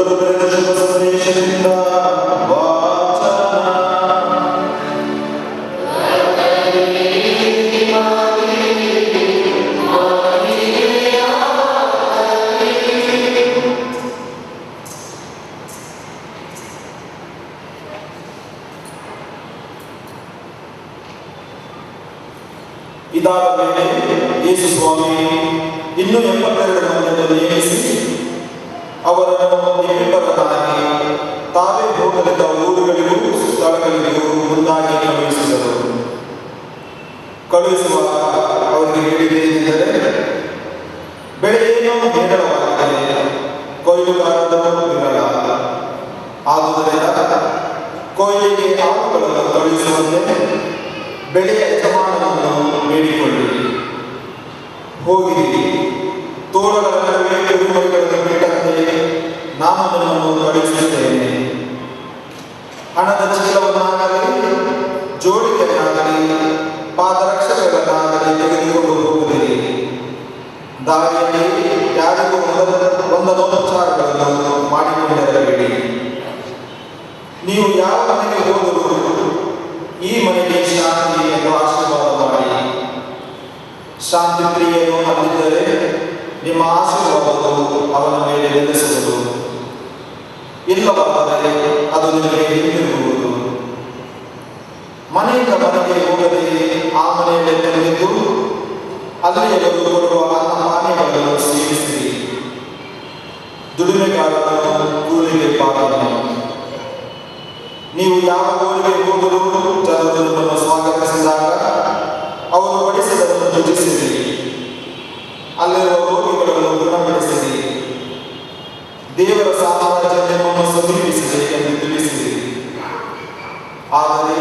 ದೂರದಲ್ಲಿರುವ ಶುಭ ಸಂದೇಶದಿಂದ ವಾಚನ. ಇದಾದ ಮೇಲೆ ಯೇಸು ಸ್ವಾಮಿ ಇನ್ನೂ 72 ಮಂದಿಯನ್ನು ನೇಮಿಸಿ ಅವರನ್ನು ಇಬ್ಬರನ್ನಾಗಿ ತಾವೇ ಹೋಗಲಿದ್ದ ಊರುಗಳಿಗೂ ಸ್ಥಳಗಳಿಗೂ ಮುಂದಾಗಿ ಕಳುಹಿಸುವಾಗ ಅವರಿಗೆ ಹೇಳಿದ್ದೇನೆಂದರೆ, ಬೆಳೆಯೇನೋ ಹೇರಳವಾಗಿದೆ, ಕೊಯ್ಲುಗಾರರು ವಿರಳ. ಆದುದರಿಂದ ಕೊಯ್ಲಿಗೆ ಆಳುಗಳನ್ನು ಕಳುಹಿಸುವಂತೆ ಬೆಳೆಯ ಯಜಮಾನನನ್ನು ಬೇಡಿಕೊಳ್ಳಿ. ಹೋಗಿರಿ, ತೋಳಗಳ ನಡುವೆ ಕುರಿಮರಿಗಳನ್ನು ಬಿಟ್ಟಂತೆ ನಾನು ನಿಮ್ಮನ್ನು ಕಳುಹಿಸುತ್ತೇನೆ. ಹಣದ ಚೀಲವನ್ನಾಗಲಿ ಜೋಳಿಗೆಯನ್ನಾಗಲಿ ಪಾದರಕ್ಷೆಗಳನ್ನಾಗಲಿ ತೆಗೆದುಕೊಂಡು ಹೋಗುತ್ತೀರಿ. ದಾರಿಯಲ್ಲಿ ಯಾರಿಗೂ ಒಂದನೋಪಚಾರಗಳನ್ನು ಮಾಡಿಕೊಂಡಿರಬೇಡಿ. ನೀವು ಯಾವ ಮನೆಗೆ ಹೋದರೂ ಈ ಮನೆಗೆ ಶಾಂತಿ ಎಂದು ಆಶೀರ್ವಾದ ಮಾಡಿ. ಶಾಂತಿ ಪ್ರಿಯನು ಅಂದಿದ್ದರೆ ನಿಮ್ಮ ಆಶೀರ್ವಾದವು ಅವನ ಮೇಲೆ ನೆಲೆಸುವುದು, ಇಲ್ಲವಾದರೆ ಅದು ನಿಮಗೆ ಹಿಂದಿರುಗುವುದು. ಮನೆಯಿಂದ ಮನೆಗೆ ಹೋಗದೆ ಆ ಮನೆಯಲ್ಲಿ ತಂದಿದ್ದು ಅಲ್ಲಿಯವರು ಕೊಡುವ ಪಾನೀಯಗಳನ್ನು ಸೇವಿಸಿರಿ. ದುಡಿಮೆಗಾರನು ಕೂಲಿಗೆ ಪಾಲನೆ. ನೀವು ಯಾವ ಊರಿಗೆ ಹೋದರೂ ಜನರು ನಿಮ್ಮನ್ನು ಸ್ವಾಗತಿಸಿದಾಗ ಅವರು ಬಡಿಸಿದನ್ನು ಭುಜಿಸಿರಿ. ಅಲ್ಲಿರುವ ರೋಗಿಗಳನ್ನು ಗುಣಪಡಿಸಿರಿ. ದೇವರ ಸಾಮ್ರಾಜ್ಯ ನಿಮ್ಮನ್ನು ಸಮೀಪಿಸಿದೆ ಎಂದು ತಿಳಿಸಿರಿ. ಆದರೆ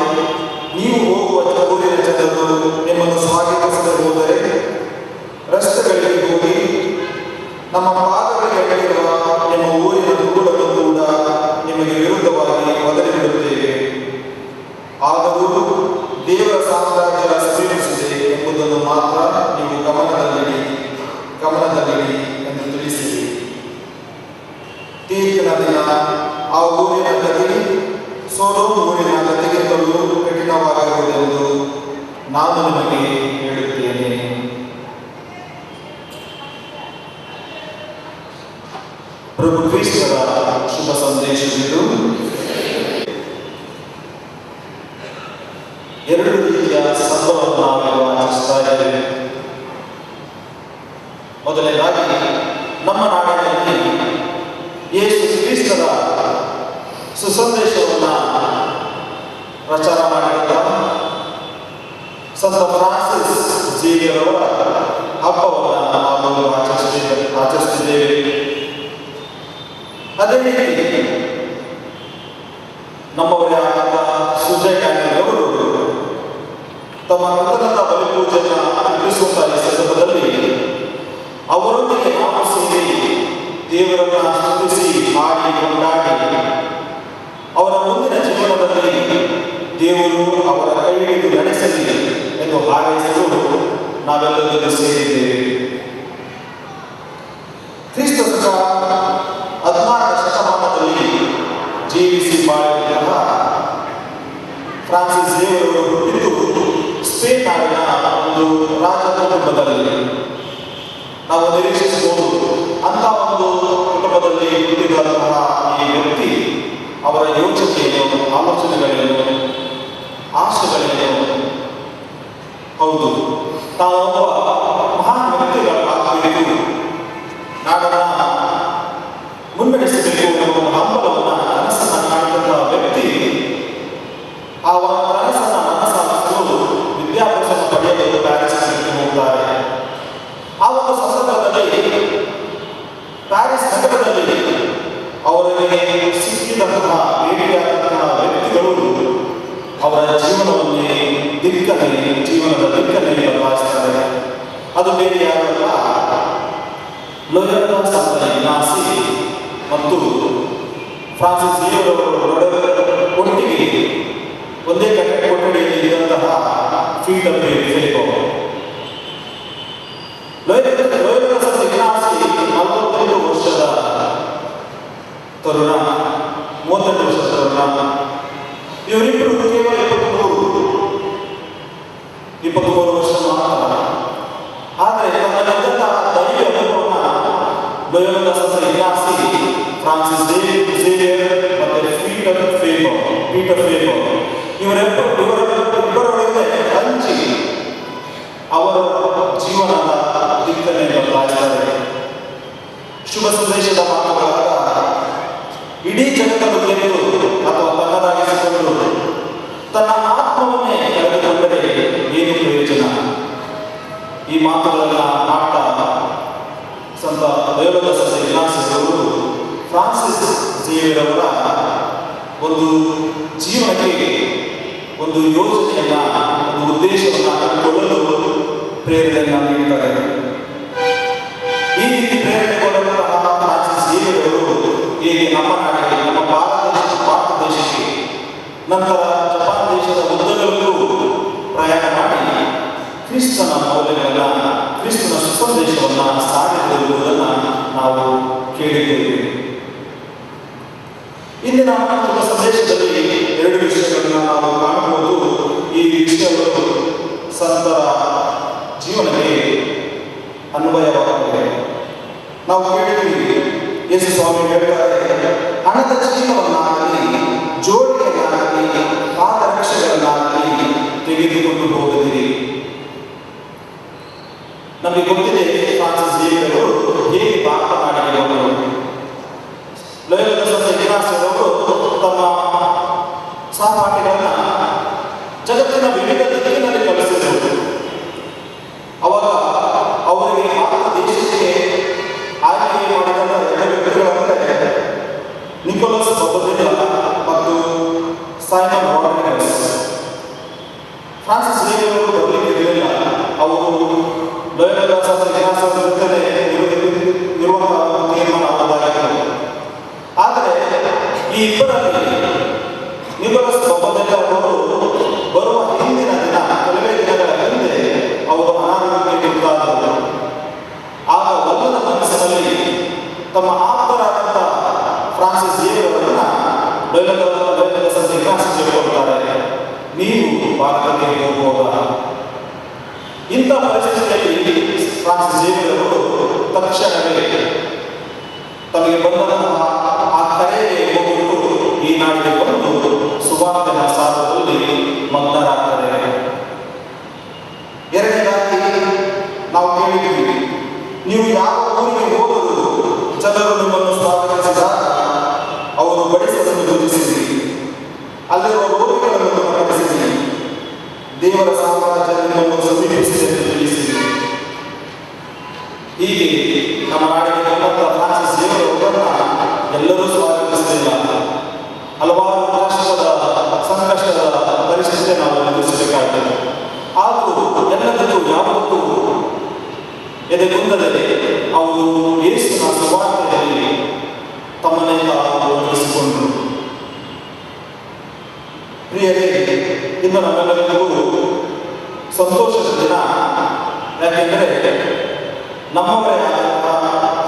ನೀವು ಹೋಗುವ ಊರಿನ ಜನರು ನಿಮ್ಮನ್ನು ಸ್ವಾಗತಿಸದೆ ಹೋದರೆ ರಸ್ತೆಗಳಿಗೆ ಹೋಗಿ ನಮ್ಮ ಪಾದಗಳಿಗೆ ಅಡ್ಡಿರುವ ನಿಮ್ಮ ಊರಿನ ಧೂಳನ್ನು ಕೂಡ ನಿಮಗೆ ವಿರುದ್ಧವಾಗಿ ಒದರಿಬಿಡುತ್ತೇವೆ. ಆದರೂ ದೇವರ ಸಾಮ್ರಾಜ್ಯ ಸಮೀಪಿಸಿದೆ ಎಂಬುದನ್ನು ಮಾತ್ರ ನೀವು ಗಮನದಲ್ಲಿಡಿ ಎಂದು ತಿಳಿಸಿರಿ. ತೀರ್ಪಿನ ದಿನ ಆ ಊರಿನ ಗತಿ ಸೊದೋಮ್ ಊರಿನ ಗತಿಗಿಂತಲೂ ಕಠಿಣವಾಗಿರುವುದೆಂದು ನಾನು ನಿಮಗೆ ಹೇಳುತ್ತೇನೆ. ಪ್ರಭು ಕ್ರಿಸ್ತರ ಶುಭ ಸಂದೇಶವಿದ್ದು 2 ರೀತಿಯ ಸಂಭವವನ್ನು ನಾವು ಆಚರಿಸ್ತಾ ಇದ್ದೇವೆ. ಮೊದಲನೇದಾಗಿ ನಮ್ಮ ನಾಡಿನಲ್ಲಿ ಯೇಸು ಕ್ರಿಸ್ತರ ಸುಸಂದೇಶವನ್ನು ಪ್ರಚಾರ ಮಾಡಿದ ಸಂತ ಫ್ರಾನ್ಸಿಸ್ ಜೇವಿಯರವರ ಹಬ್ಬವನ್ನು ನಾವು ಆಚರಿಸುತ್ತಿದ್ದೇವೆ. ಅದೇ ರೀತಿ ನಮ್ಮವರೇ ಆದ ಸುಜಯ್ ಕ್ಯಾನಿಯವರು ತಮ್ಮ ನೂತನ ಬಲಿಪೂಜೆಯನ್ನು ಅರ್ಪಿಸುವಂತಹ ಈ ಸಂದರ್ಭದಲ್ಲಿ ಅವರೊಂದಿಗೆ ನಾವು ಸೇರಿ ದೇವರನ್ನು ಸ್ತುತಿಸಿ ಹಾಡಿ ಕೊಂಡಾಡಿ ಅವರ ಮುಂದಿನ ಜೀವನದಲ್ಲಿ ದೇವರು ಅವರ ಕೈ ಹಿಡಿದು ನಡೆಸಲಿ ಎಂದು ಹಾರೈಸಲು ನಾವೆಲ್ಲರೂ ಸೇರಿದ್ದೇವೆ. ಕ್ರಿಸ್ತ 16ನೇ ಶತಮಾನದಲ್ಲಿ ಜೀವಿಸಿ ಬಾಳಿದಂತಹ ಫ್ರಾನ್ಸಿಸ್ ಜೇವಿಯರವರು ಹುಟ್ಟಿದ್ದು ಸ್ಪೇನ್ ನಾಡಿನ ಒಂದು ರಾಜ ಕುಟುಂಬದಲ್ಲಿ. ನಾವು ನಿರೀಕ್ಷಿಸಬಹುದು, ಅಂತ ಒಂದು ಕುಟುಂಬದಲ್ಲಿ ಹುಟ್ಟಿದಂತಹ ಈ ವ್ಯಕ್ತಿ ಅವರ ಯೋಚನೆಯನ್ನು, ಆಲೋಚನೆಗಳೇನು, ಆಶೆಗಳೇನು, ಹೌದು ತಾವೊಬ್ಬ ಮಹಾನ್ ವ್ಯಕ್ತಿಗಳಾಗಬೇಕು, ನಾಡನ್ನು ಮುನ್ನಡೆಸಬೇಕು ಎಂಬ ಹಂಬಲವನ್ನು ಕನಸನ್ನು ಕಾಣಿದಂತಹ ವ್ಯಕ್ತಿ ಆ ಕನಸನ್ನು ನನಸಾಗಿಸಲು ವಿದ್ಯಾಭ್ಯಾಸ ಪಡೆಯಲು ಪ್ಯಾರಿಸ್ಗೆ ಹೋಗುತ್ತಾರೆ. ಆ ಒಂದು ಸಂದರ್ಭದಲ್ಲಿ ಪ್ಯಾರಿಸ್ ನಗರದಲ್ಲಿ ಅವರಿಗೆ ಸಿಕ್ಕಿದಂತಹ ಭೇಟಿಯಾದಂತಹ ವ್ಯಕ್ತಿಗಳು ಅವರ ಜೀವನದ ದಿಕ್ಕನ್ನೇ ಬದಲಾಯಿಸುತ್ತಾರೆ. ಅದು ಬೇರೆ ಯಾರಲ್ಲ, ಲೋಯೋಲಾ ಸಂತ ಇಗ್ನಾಸಿ ಮತ್ತು ಫ್ರಾನ್ಸಿಸ್ ಜೇವಿಯರವರು ಒಟ್ಟಿಗೆ ಒಂದೇ ಕೊಠಡಿಯಲ್ಲಿ ಇದ್ದಂತಹ ಫೀಲ್ಡ್ ಫಿಲಿಪೋ. ಲೋಯೋಲಾ ಸಂತ ಇಗ್ನಾಸಿ 45 ವರ್ಷದ ತರುಣ. ಲೋಯೋಲಾ ಸಂತ ಇಗ್ನಾಸಿ, ಫ್ರಾನ್ಸಿಸ್ ಝೇವಿಯರ್ ಮತ್ತು ಪೀಟರ್ ಫೇಬರ್ ಇವರೊಡನೆ ಹಂಚಿ ಅವರ ಜೀವನದ ದಿಕ್ಕನ್ನೇ ಬದಲಾಯಿಸಿದ್ದಾರೆ. ಶುಭ ಸಂದೇಶದ ಮಾತುಗಳಾದ ಇಡೀ ಜಗತ್ತನ್ನು ಗೆದ್ದು ಅಥವಾ ತನ್ನದಾಗಿಸಿಕೊಂಡು ತನ್ನ ಆತ್ಮವನ್ನೇ ಕಳೆದುಕೊಂಡರೆ ಏನು ಪ್ರಯೋಜನ? ಈ ಮಾತುಗಳನ್ನು ಆಡ್ತಾ ಸಂತ ಲೋಯೋಲಾ ಸಂತ ಇಗ್ನಾಸಿಯಸ್ ಅವರು ಫ್ರಾನ್ಸಿಸ್ ಝೇವಿಯರ್ ಅವರ ಒಂದು ಜೀವನಕ್ಕೆ ಒಂದು ಯೋಜನೆಯನ್ನ, ಒಂದು ಉದ್ದೇಶವನ್ನು ಕಂಡುಕೊಳ್ಳಲು ಪ್ರೇರಣೆಯನ್ನು ನೀಡುತ್ತಾರೆ. ಈ ರೀತಿ ಪ್ರೇರಣೆಗೊಂಡಂತಹ ಫ್ರಾನ್ಸಿಸ್ ಝೇವಿಯರ್ ಅವರು ಹೇಗೆ ನಮ್ಮ ನಾಡಿಗೆ, ನಮ್ಮ ಭಾರತ ದೇಶಕ್ಕೆ, ನಂತರ ಜಪಾನ್ ದೇಶದ ಉದ್ದಗಲಕ್ಕೂ ಪ್ರಯಾಣ ಮಾಡಿ ಕ್ರಿಸ್ತನ ಮೌಲ್ಯಗಳನ್ನು, ಕ್ರಿಸ್ತನ ಸುಸಂದೇಶವನ್ನು ಸಾರಿರುವುದನ್ನು ನಾವು ಕೇಳಿದ್ದೇವೆ. ಇಂದಿನ ಶುಭ ಸಂದೇಶದಲ್ಲಿ ಎರಡು ವಿಷಯಗಳನ್ನು ನಾವು ಕಾಣಬಹುದು. ಈ ವಿಷಯಗಳು ಸಂತರ ಜೀವನಕ್ಕೆ ಅನ್ವಯವಾಗುತ್ತದೆ. ನಾವು ಕೇಳಿದ್ದೀವಿ, ಯೇಸು ಸ್ವಾಮಿ ಹೇಳ್ತಾರೆ, ಹಣದ ಚೀಲವನ್ನಾಗಲಿ ಜೋಡಿಯನ್ನಾಗಲಿ ಪಾದರಕ್ಷೆಗಳನ್ನಾಗಲಿ ತೆಗೆದುಕೊಂಡು ಹೋಗದಿರಿ. ನಮಗೆ ಗೊತ್ತಿದೆ ಫ್ರಾನ್ಸಿಸ್ ಝೇವಿಯರ್ ಅವರು ಹೇಗೆ ಭಾರತ ನಾಡಿಗೆ ಬಂದರು. ಲೋಯೋಲಾ ಸಂತ ಇಗ್ನಾಸಿಯಸ್ ಅವರು ತಮ್ಮ ಸಹಪಾಠಿಗಳನ್ನ ಜಗತ್ತಿನ ವಿವಿಧ ದಿಕ್ಕಿನಲ್ಲಿ ಕಳಿಸಿದರು. ಅವಾಗ ಅವರಿಗೆ ಭಾರತ ದೇಶಕ್ಕೆ ಆಯ್ಕೆ ಮಾಡಿದ ಎರಡು ವ್ಯಕ್ತಿಗಳಂದರೆ ನಿಕೋಲಸ್ ಬೊಬೆದಿಲ್ಲಾ ಮತ್ತು ಸೈಮನ್ ರಾಡ್ರಿಗಸ್. ಫ್ರಾನ್ಸಿಸ್ ಝೇವಿಯರ್ ಅವರು ಬರಲಿಕ್ಕೆ ಇರಲಿಲ್ಲ. ಅವರು ಲೋಯೋಲಾ ಸಂತ ಇಗ್ನಾಸಿಯಸ್ ಜೊತೆ ಇರುವಂತಹ ತೀರ್ಮಾನ ಆದಾಗಿತ್ತು. ಆದರೆ ಈ ಇಬ್ಬರಲ್ಲಿ ನಿಕೋಲಸ್ ಬೊಬೆದಿಲ್ಲಾ ಅವರು ಬರುವ ಹಿಂದಿನ ದಿನ, ಕೆಲವೇ ದಿನಗಳ ಹಿಂದೆ ಅವರು ಅನಾರೋಗ್ಯಕ್ಕೆ ತುತ್ತಾದರು. ಆಗ ಒಲ್ಲದ ಮನಸ್ಸಿನಲ್ಲಿ ತಮ್ಮ ಆಪ್ತರಾದಂಥ ಫ್ರಾನ್ಸಿಸ್ ಝೇವಿಯರ್ ಅವರನ್ನು ಲೋಯೋಲಾ ಸಂತ ಇಗ್ನಾಸಿಯಸ್ ಹೇಳಿಕೊಡ್ತಾರೆ, ನೀವು ಭಾರತಕ್ಕೆ ಹೋಗುವಾಗ. ಇಂಥ ಪರಿಸ್ಥಿತಿಯಲ್ಲಿ ಫ್ರಾನ್ಸಿಸ್ ಝೇವಿಯರ್ ಅವರು ತಕ್ಷಣವೇ ತಮಗೆ ಬಂದಂತಹ ಆ ಕರೆಗೆ ಹೋಗಿಟ್ಟು ಈ ನಾಡಿಗೆ ಬಂದು ಸುವಾರ್ತೆಯ ಸಾರದಲ್ಲಿ ಮಗ್ನರಾಗ್ತಾರೆ. ಎರಡನೇದಾಗಿ ನಾವು ಕೇಳಿದ್ದೀವಿ, ನೀವು ಯಾವ ಊರಿಗೆ ಹೋದರೂ ಜನರು ನಿಮ್ಮನ್ನು ಸ್ವಾಗತಿಸಿದಾಗ ಅವರು ಬಡಿಸಲನ್ನು ಯೋಜಿಸಿರಿ, ಅಲ್ಲಿರುವ ರೋಗಿಗಳನ್ನು ಗುಣಪಡಿಸಿರಿ, ದೇವರ ಸಾಮ್ರಾಜ್ಯ ನಿಮ್ಮನ್ನು ಸಮೀಪಿಸಿದೆ ಎಂದು ತಿಳಿಸಿರಿ. ಹೀಗೆ ನಮ್ಮ ನಾಡಿಗೆ ಬಂದಂತಹ ಫ್ರಾನ್ಸಿಸ್ ಝೇವಿಯರ್ ಅವರನ್ನು ಎಲ್ಲರೂ ಸ್ವಾಗತಿಸಲಿಲ್ಲ. ಹಲವಾರು ಸಂಕಷ್ಟದ ಪರಿಸ್ಥಿತಿ ನಾವು ಎದುರಿಸಬೇಕಾಗಿದೆ. ಆದರೂ ಎಲ್ಲದಕ್ಕೂ ಯಾವತ್ತೂ ಎದೆಗುಂದದೆ ಅವರು ಯೇಸುವಿನ ಸುವಾರ್ತೆಯಲ್ಲಿ ತಮ್ಮನ್ನೇ ತೊಡಗಿಸಿಕೊಂಡರು. ಪ್ರಿಯರೇ, ಇನ್ನು ನಮ್ಮೆಲ್ಲರಿಗೂ ಸಂತೋಷದ ದಿನ. ಯಾಕೆಂದರೆ ನಮ್ಮವರೇ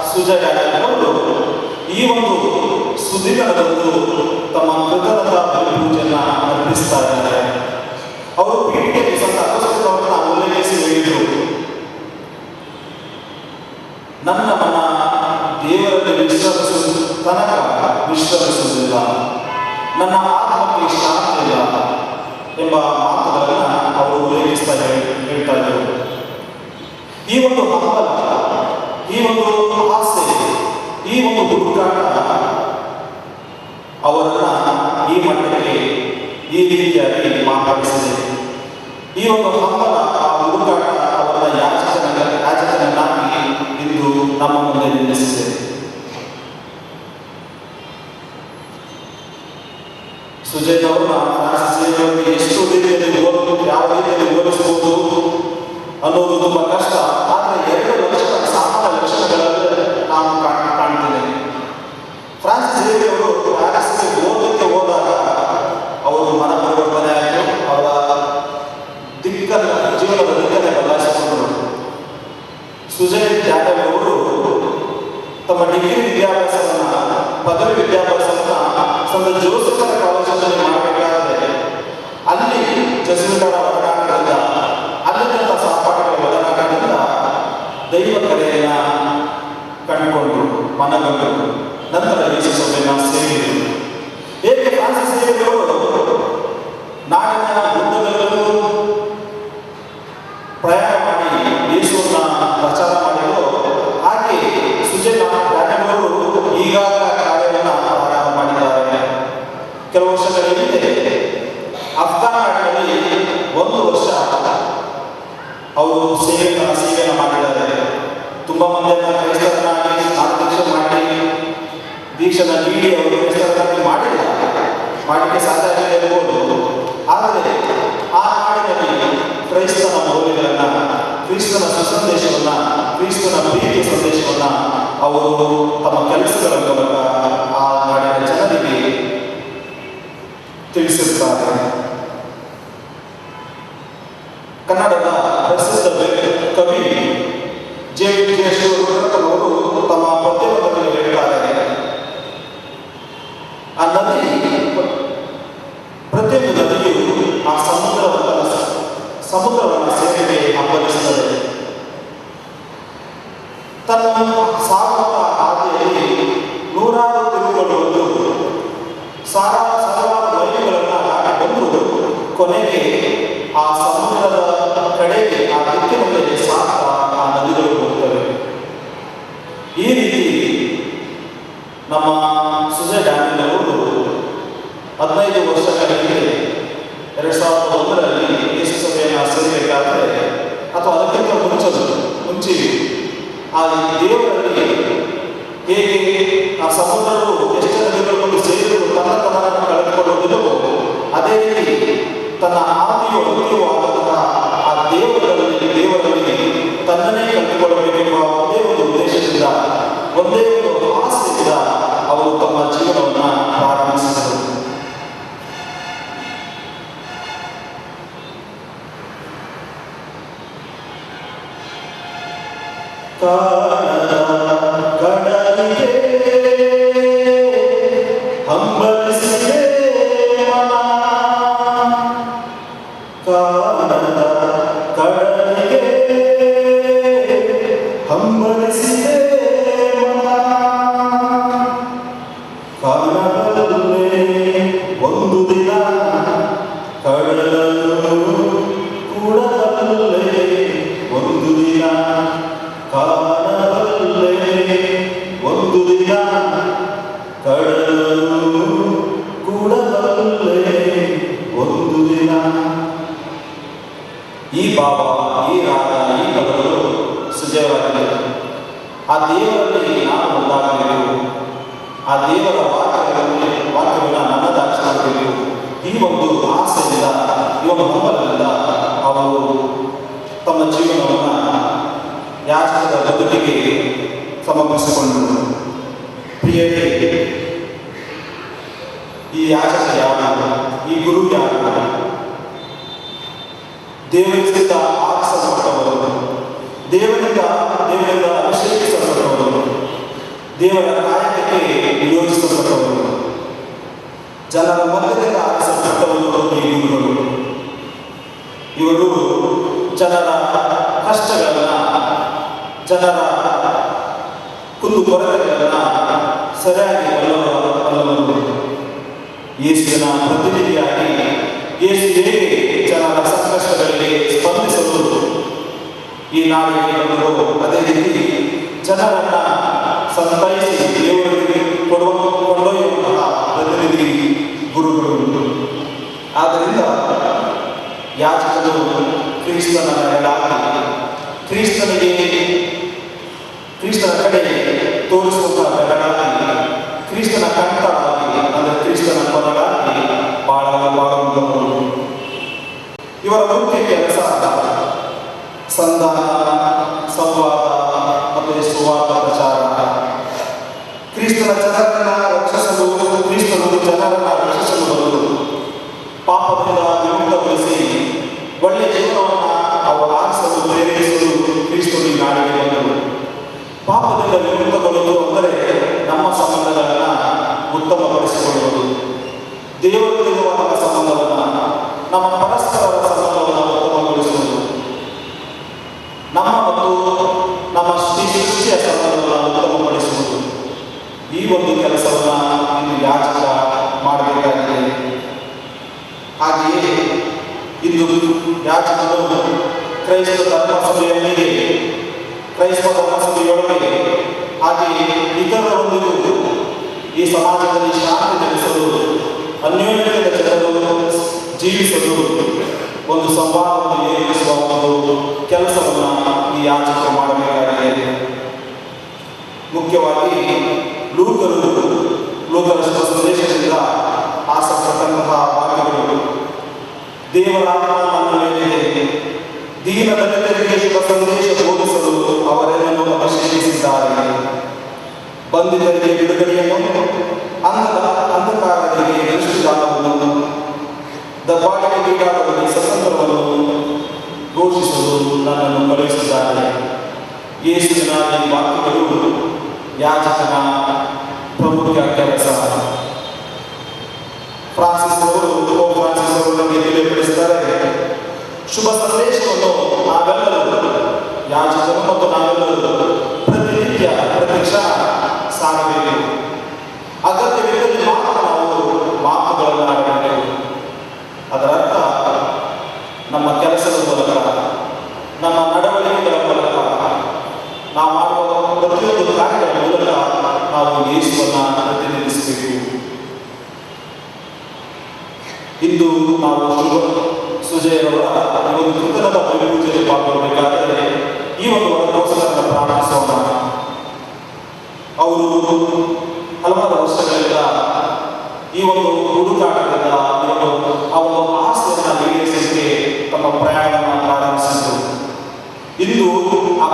ಸುಜಯವರು ಈ ಒಂದು ಸುದಿನದಂದು ತಮ್ಮ ಕೃತಜ್ಞತಾ ಪೂಜೆಯನ್ನು ಅರ್ಪಿಸ್ತಾ ಇದ್ದಾರೆ. ಅವರು ಪೀಠಿಕೆಯಲ್ಲಿ ಸಂತ ಅಗಸ್ತ್ಯನವರನ್ನು ಉಲ್ಲೇಖಿಸಿ ಹೇಳಿದರು, ನನ್ನ ಮನ ದೇವರಲ್ಲಿ ವಿಶ್ರಮಿಸುವ ತನಕ ವಿಶ್ರಮಿಸುವುದಿಲ್ಲ, ನನ್ನ ಆತ್ಮಕ್ಕೆ ಶಾಂತಿ ಇಲ್ಲ ಎಂಬ ಮಾತುಗಳನ್ನು ಅವರು ಉಲ್ಲೇಖಿಸ್ತಾ ಹೇಳ್ತಾ ಇದ್ದರು. ಈ ಒಂದು ಹಂಬಲ, ಈ ಒಂದು ಆಸೆ, ಈ ಒಂದು ಹುಡುಕಾಟ ಅವರನ್ನು ಈ ಮಟ್ಟಕ್ಕೆ ಈ ರೀತಿಯಾಗಿ ಮಾರ್ಪಡಿಸಿದೆ. ಈ ಒಂದು ಹಂಬಲ, ಆ ಹುಡುಕಾಟ ಅವರ ಯಾಚಕನನ್ನಾಗಿ ಇಂದು ನಮ್ಮ ಮುಂದೆ ನಿಲ್ಲಿಸಿದೆ. ಸುಜಯ್ ಅವರನ್ನ ಫ್ರಾನ್ಸಿಸ್ ಝೇವಿಯರ್ ಅವರಿಗೆ ಎಷ್ಟು ರೀತಿಯಲ್ಲಿ ಯಾವ ರೀತಿಯಲ್ಲಿ ವಿವರಿಸಬಹುದು ಅನ್ನೋದು ತುಂಬ ಕಷ್ಟ. ಆದರೆ ಎರಡು ಸಾಮಾನ್ಯ ಲಕ್ಷಣಗಳಲ್ಲಿ ನಾನು ಕಾಣ್ತೇನೆ. ಫ್ರಾನ್ಸಿಸ್ ಝೇವಿಯರ್ ಅವರು ಪ್ಯಾರಿಸ್ಗೆ ಓದಕ್ಕೆ ಹೋದಾಗ ಅವರು ಮನ ಪರಿವರ್ತನೆ ಆಯಿತು. ಅವರ ಜೀವನದ ದಿಕ್ಕನ್ನೇ ಬದಲಾಯಿಸಿಕೊಂಡರು. ಸುಜಯ್ ಜಾಟವ್ ಅವರು ತಮ್ಮ ಡಿಗ್ರಿ ವಿದ್ಯಾಭ್ಯಾಸವನ್ನು, ಪದವಿ ವಿದ್ಯಾಭ್ಯಾಸವನ್ನು ಸಂತ ಜೋಸೆಫರ ಕಾಲೇಜಿನಲ್ಲಿ ಮಾಡಬೇಕಾದರೆ ಅಲ್ಲಿ ಜೆಸುಯಿಟರ ಒಡನಾಟದಿಂದ, ಅಲ್ಲಿದ್ದಂಥ ಸಹಪಾಠಿಗಳ ಒಡನಾಟದಿಂದ ದೈವ ಕರೆಯನ್ನು ಕಂಡುಕೊಂಡರು. ದೀಕ್ಷೆನ ನೀಡಿ ಅವರು ಕ್ರೈಸ್ತರಾಗಿ ಮಾಡಲಿಕ್ಕೆ ಸಾಧ್ಯ ಆಗದೇ ಇರಬಹುದು. ಆದರೆ ಆ ನಾಡಿನಲ್ಲಿ ಕ್ರೈಸ್ತನ ಮೌಲ್ಯಗಳನ್ನು, ಕ್ರಿಸ್ತನ ಸುಸಂದೇಶವನ್ನು, ಕ್ರಿಸ್ತನ ಪ್ರೀತಿಯ ಸಂದೇಶವನ್ನು ಅವರು ತಮ್ಮ ಕೆಲಸಗಳ ಮೂಲಕ ಆ ನಾಡಿನ ಜನರಿಗೆ ತಿಳಿಸಿರುತ್ತಾರೆ. ಕನ್ನಡದ ಪ್ರಸಿದ್ಧ ಕವಿ ಜೆ ಶಿವರುದ್ರಪ್ಪನವರು ತಮ್ಮ ಪದ್ಯವನ್ನು ಹೇಳ್ತಾರೆ, ಆ ನದಿ, ಪ್ರತಿಯೊಂದು ನದಿಯು ಆ ಸಮುದ್ರವನ್ನು ಸೇವೆಗೆ ಹಬ್ಬಲಿಸುತ್ತದೆ. ತನ್ನ ಸಾಗುವ ಹಾದಿಯಲ್ಲಿ ನೂರಾರು ತಿರುಗುಗಳು ಸಾವಿರಾರು ಮೈಲುಗಳನ್ನು ದಾಟಿ ಬಂದು ಕೊನೆಗೆ ಆ ಸಮುದ್ರದ ಕಡೆಗೆ, ಆ ದಿಕ್ಕಿನಲ್ಲಿ ಸಾಗ್ತಾ ಆ ನದಿಗಳು ಹೋಗುತ್ತವೆ. ಈ ರೀತಿ ನಮ್ಮ ಸುಜಯ್ ಡ್ಯಾಮಿನವರು 15 ವರ್ಷಗಳ ಹಿಂದೆ 2001ರಲ್ಲಿ ಯೇಸು ಸಭೆಯನ್ನು ಸೇರಬೇಕಾದರೆ, ಅಥವಾ ಅದಕ್ಕಿಂತ ಮುಂಚೆ ಆ ದೇವರಲ್ಲಿ ಹೇಗೆ ಆ ಸಮುದ್ರವು ಎಷ್ಟು ನದಿಗಳು ಸೇರಿದು ತನ್ನನ್ನು ಕಳೆದುಕೊಳ್ಳುವುದಿಲ್ಲವೋ, ಅದೇ ರೀತಿ ತನ್ನ ಆದಿಯು ಅಂತ್ಯವಾದಂತಹ ಆ ದೇವರಲ್ಲಿ ತನ್ನನ್ನೇ ಕಳೆದುಕೊಳ್ಳಬೇಕೆಂಬ ಒಂದೇ ಒಂದು ಉದ್ದೇಶದಿಂದ, ಒಂದೇ ಒಂದು ಆಸೆಯಿಂದ ಅವರು ತಮ್ಮ ಜೀವನವನ್ನು ಪ್ರಾರಂಭಿಸಿದರು. ಕಡಲಿಗೆ ಹಂಬಲಿಸಿದೆ ಮನ, ಕಾಣದ ಕಡಲಿಗೆ ಹಂಬಲಿಸಿದೆ ಮನ, ಕಾಣಬಲ್ಲೆ ಒಂದು ದಿನ ಕಡಲನ್ನು ಕೂಡಬಲ್ಲೆ ಒಂದು ದಿನ, ಕಾಣಬಲ್ಲೆ ಒಂದು ದಿನ ಕಡಲನ್ನು ಕೂಡಬಲ್ಲೆ ಒಂದು ದಿನ. ಈ ಭಾವ, ಈ ರಾಗ, ಈ ಪದಗಳು ಸುಜಯವಾಗಿದೆ. ಆ ದೇವರಲ್ಲಿ ನಾನು ಒಂದಾಗಬೇಕು, ಆ ದೇವರ ವಾಕ್ಯವನ್ನು ನನ್ನದಾಗಿಸಬೇಕು, ಈ ಒಂದು ಆಸೆಯಿಂದ, ಈ ಒಂದು ಹಂಬಲದಿಂದ ಅವರು ತಮ್ಮ ಜೀವನವನ್ನು ಯಾಚಕದ ಬದುಕಿಗೆ ಸಮರ್ಪಿಸಿಕೊಂಡರು. ಪ್ರಿಯರೇ, ಈ ಯಾಚಕ ಯಾರು? ಈ ಗುರು ಯಾರು? ದೇವರಿಂದ ಆರಿಸಲ್ಪಟ್ಟವರು, ದೇವರಿಂದ ಅಭಿಷೇಕಿಸಲ್ಪಟ್ಟವರು, ದೇವರ ಕಾರ್ಯಕ್ಕೆ ನಿಯೋಜಿಸಲ್ಪಟ್ಟವರು, ಜನರ ಮಧ್ಯದಿಂದ ಆರಿಸಲ್ಪಟ್ಟವರು ಈ ಗುರುಗಳು. ಇವರು ಜನರ ಕಷ್ಟಗಳನ್ನು, ಜನರ ಕುಂದುಕೊರತೆಗಳನ್ನು ಸರಿಯಾಗಿ ಬಲ್ಲವರು. ಯೇಸುವಿನ ಪ್ರತಿನಿಧಿಯಾಗಿ ಯೇಸು ಹೇಗೆ ಜನರ ಸಂಕಷ್ಟಗಳಿಗೆ ಸ್ಪಂದಿಸಲು ಈ ನಾಡಿಗೆ ಬಂದರು, ಅದೇ ರೀತಿ ಜನರನ್ನು ಸಂತೈಸಿ ದೇವರಿಗೆ ಕೊಂಡೊಯ್ಯುವಂತಹ ಪ್ರತಿನಿಧಿ ಗುರುಗಳು. ಆದ್ದರಿಂದ ಯಾಚಕರು ಕ್ರಿಸ್ತನ ನೆರಳಾಗಿ, ಕ್ರಿಸ್ತನ ಕಡೆ ತೋರಿಸುವಂತಹ ಬೆಳಗಾಗಿ, ಕ್ರಿಸ್ತನ ಕಂಠವಾಗಿ, ಅಂದರೆ ಕ್ರಿಸ್ತನ ಕೊರಗಾಗಿ ಬಾಳುವವರು. ಇವರ ಮುಖ್ಯ ಕೆಲಸ ಸಂಧಾನ, ಸಂವಾದ ಮತ್ತು ಸುವಾರ್ಥ ಪ್ರಚಾರ. ಕ್ರಿಸ್ತನ ಜನರನ್ನ ರಕ್ಷಿಸಲು, ಕ್ರಿಸ್ತನು ಜನರನ್ನ ರಕ್ಷಿಸಲು ಬಂದರು. ಪಾಪದಿಂದ ವಿಮುಕ್ತಗೊಳಿಸಿ ಒಳ್ಳೆಯ ಜೀವನವನ್ನು ಅವರು ಆರಿಸಲು ಪ್ರೇರೇಪಿಸಲು ಕ್ರಿಸ್ತನು ಈ ನಾಡಿಗೆ ಬಂದರು. ಪಾಪದಿಂದ ವಿಮುಕ್ತಗೊಳ್ಳುವುದು ಅಂದರೆ ನಮ್ಮ ಸಂಬಂಧಗಳನ್ನು ಉತ್ತಮಪಡಿಸಿಕೊಳ್ಳುವುದು, ದೇವರಲ್ಲಿರುವ ನಮ್ಮ ಸಂಬಂಧವನ್ನು, ನಮ್ಮ ಪರಸ್ಪರರ ಸಂಬಂಧವನ್ನು ಉತ್ತಮಗೊಳಿಸುವುದು, ನಮ್ಮ ಮತ್ತು ನಮ್ಮ ಸೃಷ್ಟಿಯ ಸಂಬಂಧವನ್ನು ಉತ್ತಮಪಡಿಸುವುದು. ಈ ಒಂದು ಕೆಲಸವನ್ನು ಇಂದು ಯಾಚಕ ಮಾಡಬೇಕಾಗಿದೆ. ಹಾಗೆಯೇ ಇಂದು ಯಾಚಕರು ಕ್ರೈಸ್ತ ಧರ್ಮಸಭೆಯೊಂದಿಗೆ, ಕ್ರೈಸ್ತ ಧರ್ಮಸಭೆಯೊಳಗೆ, ಹಾಗೆಯೇ ಇತರರೊಂದಿಗೂ ಈ ಸಮಾಜದಲ್ಲಿ ಶಾಂತಿ ನೆಲೆಸಲು, ಅನ್ಯೋನ್ಯತೆಯ ಜನರು ಜೀವಿಸಲು ಒಂದು ಸಂವಾದವನ್ನು ಏರಿಸುವ ಒಂದು ಕೆಲಸವನ್ನು ಈ ಯಾಚಕರು ಮಾಡಬೇಕಾಗಿದೆ. ಮುಖ್ಯವಾಗಿ ಲೂಕರು ಲೋಕದ ಶುಭ ಸಂದೇಶದಿಂದ ಆಸಕ್ತಂತಹ ವಾಕ್ಯಗಳು. ದೇವರ ನನ್ನ ಮೇಲೆ ದೀನ ದಲಿತರಿಗೆ ಶುಭ ಸಂದೇಶ ಬೋಧಿಸಲು ಅವರೆಲ್ಲರೂ ಅಭಿಷೇಕಿಸಿದ್ದಾರೆ. ಬಂಧಿತರಿಗೆ ಬಿಡುಗಡೆಯನ್ನು, ಅಂಧಕಾರರಿಗೆ ದೃಷ್ಟಿದಾನವನ್ನು, ದಬ್ಬಾಳಿಕೆಗೀಡಾದವರಿಗೆ ಸ್ವತಂತ್ರವನ್ನು ಘೋಷಿಸಲು ನನ್ನನ್ನು ಕಳುಹಿಸಿದ್ದಾರೆ. ಯೇಸುವಿನ ಈ ವಾಕ್ಯಗಳು ಯಾಜಕನ ಪ್ರಮುಖ ಕೆಲಸ. ಫ್ರಾನ್ಸಿಸ್ ಅವರು ನಮಗೆ ತಿಳಿಯಪಡಿಸುತ್ತಾರೆ, ಶುಭ ಸಂದೇಶವನ್ನು ನಾವೆಲ್ಲರೂ, ಯಾಜಕರು ಮತ್ತು ನಾವೆಲ್ಲರೂ ಪ್ರತಿನಿತ್ಯ ಪ್ರತಿಕ್ಷಣ ಸಾರಬೇಕು. ಅಗತ್ಯವಿದ್ದಲ್ಲಿ ಮಾತ್ರ ನಾವು ಮಾತುಗಳನ್ನು ಆಡಬೇಕು. ಅದರರ್ಥ ನಮ್ಮ ಕೆಲಸದ ಮೂಲಕ, ನಮ್ಮ ನಡವಳಿಕೆಗಳ ಮೂಲಕ, ನಾವು ಮಾಡುವ ಪ್ರತಿಯೊಂದು ಕಾರ್ಯಗಳ ಮೂಲಕ ನಾವು ಯೇಸುವನ್ನು ಪ್ರತಿನಿಧಿಸಬೇಕು. ಇಂದು ನಾವು ಸುಜಯರವರ ಒಂದು ಕೃತಜ್ಞತಾ ಪೂಜೆಯಲ್ಲಿ ಪಾಲ್ಗೊಳ್ಳಬೇಕಾದರೆ ಈ ಒಂದು ವರದೋಸ್ಕರ ಪ್ರಾರ್ಥಿಸೋಣ. ಅವರು ಹಲವಾರು ವರ್ಷಗಳಿಂದ ಈ ಒಂದು ಹುಡುಕಾಟದಿಂದ ಆ ಒಂದು ಆಸೆಯನ್ನು ಈಡೇರಿಸಲಿಕ್ಕೆ ತಮ್ಮ ಪ್ರಯಾಣವನ್ನು ಪ್ರಾರಂಭಿಸಿದರು. ಇಂದು ಆ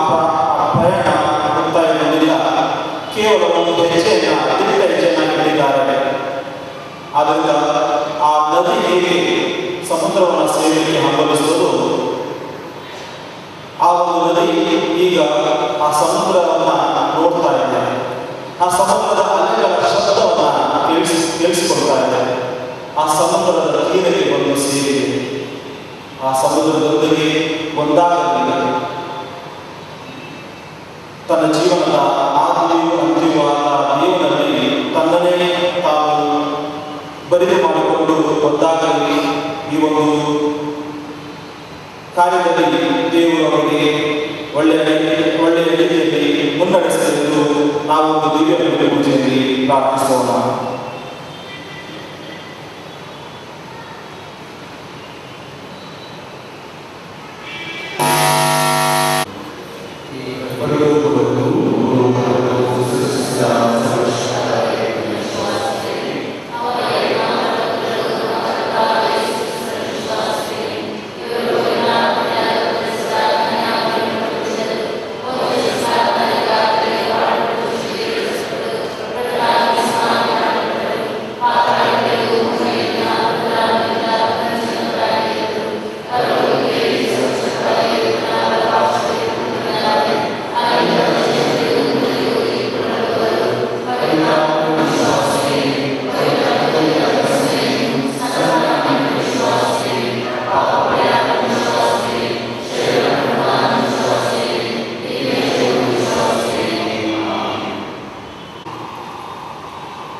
ಪ್ರಯಾಣ ಮುಕ್ತಾಯಗೊಂಡಿಲ್ಲ. ಕೇವಲ ಒಂದು ಹೆಜ್ಜೆಯನ್ನು ಇಟ್ಟಿದ್ದಾರೆ. ಆದ್ದರಿಂದ ಆ ನದಿ ಹೇಗೆ ಸಮುದ್ರವನ್ನು ಸೇರಲಿಕ್ಕೆ ಹಂಬಲಿಸುವುದು, ಆ ಒಂದು ನದಿ ಈಗ ಆ ಸಮುದ್ರವನ್ನು ನೋಡ್ತಾ ಇದೆ. ಆ ಸಮುದ್ರದ ಅಲೆಗಳ ಶಬ್ದವನ್ನು ಕೇಳಿಸಿಕೊಳ್ತಾ ಇದೆ. ಆ ಸಮುದ್ರದ ತೀರಕ್ಕೆ ಬಂದು ಸೇರಿದೆ. ಆ ಸಮುದ್ರದೊಂದಿಗೆ ಒಂದಾಗಲಿಲ್ಲ. ತನ್ನ ಜೀವನದ ಆದಿಯೂ ಅಂತ್ಯವಾದ ದೇವರಲ್ಲಿ ತನ್ನನ್ನೇ ತಾವು ಬರಿದು ಮಾಡಿಕೊಂಡು ಒಂದಾಗಲಿ ಈ ಒಂದು ಕಾರ್ಯದಲ್ಲಿ ದೇವರು ಅವರಿಗೆ ಒಳ್ಳೆಯ ರೀತಿಯಲ್ಲಿ ಮುನ್ನಡೆಸಲೆಂದು ನಾವು ಒಂದು ದಿವ್ಯ ಪೂಜೆಯಲ್ಲಿ ಪ್ರಾರ್ಥಿಸೋಣ.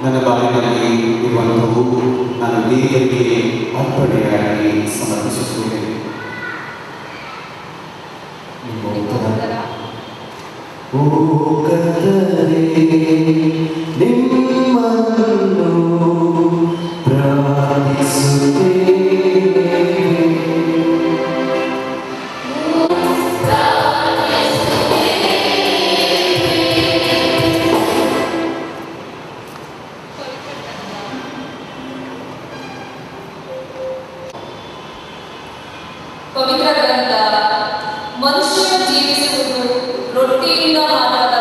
ನನ್ನ ಬಾಳಿನಲ್ಲಿ ಇರುವಂಥವು ನಾನು ದೇವರಿಗೆ ಅರ್ಪಣೆಯಾಗಿ ಸಮರ್ಪಿಸುತ್ತೇನೆ. ನಿಮ್ಮ ಉತ್ತರ, ಓ ಕರ್ತನೇ, ನಿಮ್ಮನ್ನು ಪ್ರಾರ್ಥಿಸುತ್ತೇನೆ. ಪವಿತ್ರ ಗ್ರಂಥ, ಮನುಷ್ಯನು ಜೀವಿಸುವುದು ರೊಟ್ಟಿಯಿಂದ ಮಾತ್ರ